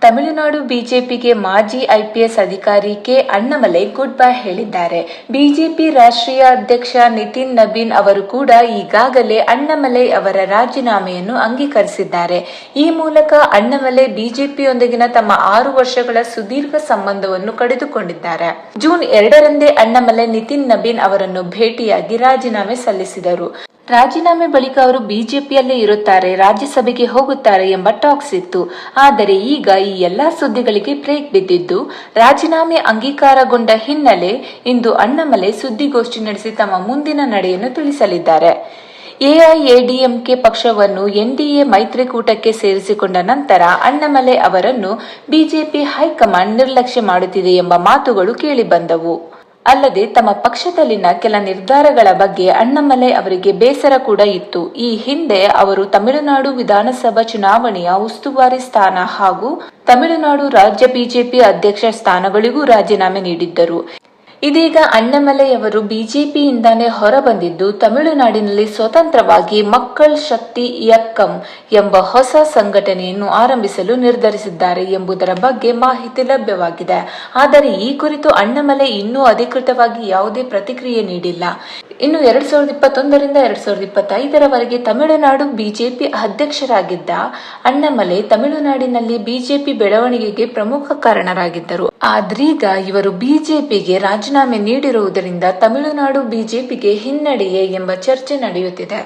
ತಮಿಳುನಾಡು ಬಿಜೆಪಿಗೆ ಮಾಜಿ ಐಪಿಎಸ್ ಅಧಿಕಾರಿ ಕೆ ಅಣ್ಣಾಮಲೈ ಗುಡ್ ಬೈ ಹೇಳಿದ್ದಾರೆ. ಬಿಜೆಪಿ ರಾಷ್ಟ್ರೀಯ ಅಧ್ಯಕ್ಷ ನಿತಿನ್ ನಬೀನ್ ಅವರು ಕೂಡ ಈಗಾಗಲೇ ಅಣ್ಣಾಮಲೈ ಅವರ ರಾಜೀನಾಮೆಯನ್ನು ಅಂಗೀಕರಿಸಿದ್ದಾರೆ. ಈ ಮೂಲಕ ಅಣ್ಣಾಮಲೈ ಬಿಜೆಪಿಯೊಂದಿಗಿನ ತಮ್ಮ 6 ವರ್ಷಗಳ ಸುದೀರ್ಘ ಸಂಬಂಧವನ್ನು ಕಡಿದುಕೊಂಡಿದ್ದಾರೆ. ಜೂನ್ 2ರಂದೇ ಅಣ್ಣಾಮಲೈ ನಿತಿನ್ ನಬೀನ್ ಅವರನ್ನು ಭೇಟಿಯಾಗಿ ರಾಜೀನಾಮೆ ಸಲ್ಲಿಸಿದರು. ರಾಜೀನಾಮೆ ಬಳಿಕ ಅವರು ಬಿಜೆಪಿಯಲ್ಲೇ ಇರುತ್ತಾರೆ, ರಾಜ್ಯಸಭೆಗೆ ಹೋಗುತ್ತಾರೆ ಎಂಬ ಟಾಕ್ಸ್ ಇತ್ತು. ಆದರೆ ಈಗ ಈ ಎಲ್ಲಾ ಸುದ್ದಿಗಳಿಗೆ ಬ್ರೇಕ್ ಬಿದ್ದಿದ್ದು, ರಾಜೀನಾಮೆ ಅಂಗೀಕಾರಗೊಂಡ ಹಿನ್ನೆಲೆ ಇಂದು ಅಣ್ಣಾಮಲೈ ಸುದ್ದಿಗೋಷ್ಠಿ ನಡೆಸಿ ತಮ್ಮ ಮುಂದಿನ ನಡೆಯನ್ನು ತಿಳಿಸಲಿದ್ದಾರೆ. ಎಐಎಡಿಎಂಕೆ ಪಕ್ಷವನ್ನು ಎನ್ಡಿಎ ಮೈತ್ರಿಕೂಟಕ್ಕೆ ಸೇರಿಸಿಕೊಂಡ ನಂತರ ಅಣ್ಣಾಮಲೈ ಅವರನ್ನು ಬಿಜೆಪಿ ಹೈಕಮಾಂಡ್ ನಿರ್ಲಕ್ಷ್ಯ ಮಾಡುತ್ತಿದೆ ಎಂಬ ಮಾತುಗಳು ಕೇಳಿಬಂದವು. ಅಲ್ಲದೆ ತಮ್ಮ ಪಕ್ಷದಲ್ಲಿನ ಕೆಲ ನಿರ್ಧಾರಗಳ ಬಗ್ಗೆ ಅಣ್ಣಾಮಲೈ ಅವರಿಗೆ ಬೇಸರ ಕೂಡ ಇತ್ತು. ಈ ಹಿಂದೆ ಅವರು ತಮಿಳುನಾಡು ವಿಧಾನಸಭಾ ಚುನಾವಣೆಯ ಉಸ್ತುವಾರಿ ಸ್ಥಾನ ಹಾಗೂ ತಮಿಳುನಾಡು ರಾಜ್ಯ ಬಿಜೆಪಿ ಅಧ್ಯಕ್ಷ ಸ್ಥಾನಗಳಿಗೂ ರಾಜೀನಾಮೆ ನೀಡಿದ್ದರು. ಇದೀಗ ಅಣ್ಣಾಮಲೈ ಅವರು ಬಿಜೆಪಿಯಿಂದಾನೇ ಹೊರಬಂದಿದ್ದು, ತಮಿಳುನಾಡಿನಲ್ಲಿ ಸ್ವತಂತ್ರವಾಗಿ ಮಕ್ಕಳ್ ಶಕ್ತಿ ಇಯಕ್ಕಂ ಎಂಬ ಹೊಸ ಸಂಘಟನೆಯನ್ನು ಆರಂಭಿಸಲು ನಿರ್ಧರಿಸಿದ್ದಾರೆ ಎಂಬುದರ ಬಗ್ಗೆ ಮಾಹಿತಿ ಲಭ್ಯವಾಗಿದೆ. ಆದರೆ ಈ ಕುರಿತು ಅಣ್ಣಾಮಲೈ ಇನ್ನೂ ಅಧಿಕೃತವಾಗಿ ಯಾವುದೇ ಪ್ರತಿಕ್ರಿಯೆ ನೀಡಿಲ್ಲ. ಇನ್ನು 2021ರಿಂದ 2025ರವರೆಗೆ ತಮಿಳುನಾಡು ಬಿಜೆಪಿ ಅಧ್ಯಕ್ಷರಾಗಿದ್ದ ಅಣ್ಣಾಮಲೈ ತಮಿಳುನಾಡಿನಲ್ಲಿ ಬಿಜೆಪಿ ಬೆಳವಣಿಗೆಗೆ ಪ್ರಮುಖ ಕಾರಣರಾಗಿದ್ದರು. ಆದ್ರೀಗ ಇವರು ಬಿಜೆಪಿಗೆ ರಾಜೀನಾಮೆ ನೀಡಿರುವುದರಿಂದ ತಮಿಳುನಾಡು ಬಿಜೆಪಿಗೆ ಹಿನ್ನಡೆಯೇ ಎಂಬ ಚರ್ಚೆ ನಡೆಯುತ್ತಿದೆ.